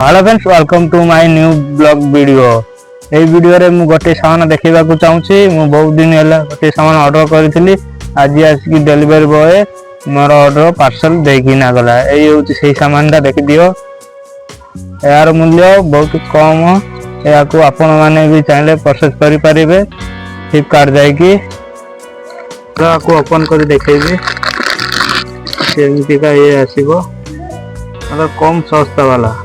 Hello friends, welcome to my new blog video. ए video रे मु गोटे सामान देखैबा को चाहूची। मु बहुत दिन होला गोटे सामान ऑर्डर करथिली। आज आसी डिलीवरी बॉय मोर ऑर्डर पार्सल देकी ना गला। एई होची सेही सामानटा देखि दियो। यार मूल्य बहुत कम। या को आपण माने भी चाहिले परचेज करि परिबे। फ्लिपकार्ट जाई की पूरा को ओपन करि देखैबे। सेमिति का ये आसीबो मतलब कम सस्ता वाला।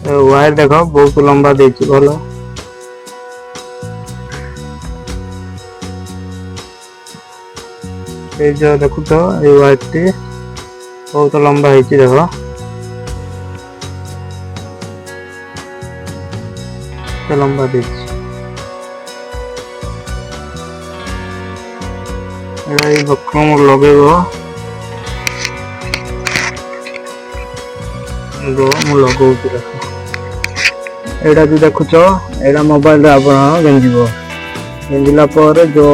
वायर देख बहुत लंबा देछि भलो। ए जो देखु तो ए वायर टी बहुत लंबा हेछि देखो। तो लंबा देछि एई बकम लगेबो। दो मु लगौछि देखो। एटा जो देखुच एटा मोबाइल रे आपण गेंजिबो। गेंजिला पर जो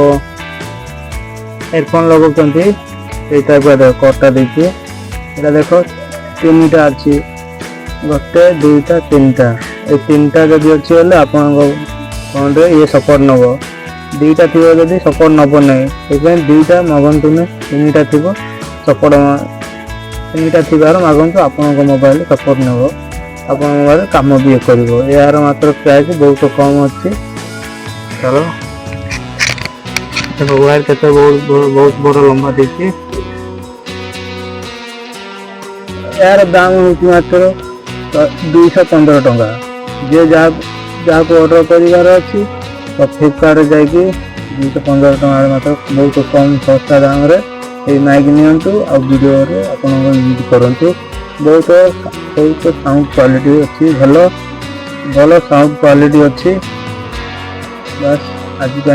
हेडफोन लगौचंती ए टाइप रे कोटा देछि। एटा देखो तीनटा अछि, गोटे दुईटा तीनटा। ए तीनटा जदि अछि होले आपण फोन रे ये सपोर्ट नबो। दुईटा थिबो जदि सपोर्ट नबो नै। एबे दुईटा मगंतु ने तीनटा थिबो सपोर्ट। तीनटा थिबार मगंतु आपण मोबाइल सपोर्ट नबो। आपण मोबाइल काम भी करिवो। यार मात्र प्राइस बहुत कम अछि। चलो देखो वायर केते बहुत बड़ लंबा देछि। यार दाम होती मात्र 215 टंका। जे जा को ऑर्डर करिवार अछि तो फ्लिपकार्ट जाई कि 215 टंका मात्र बहुत कम सस्ता दाम रे ए माइक नियंतु आ वीडियो रे आपण यूज करंतु। बहुत साउंड क्वालिटी अच्छी भलो साउंड क्वालिटी अच्छी। बस आज का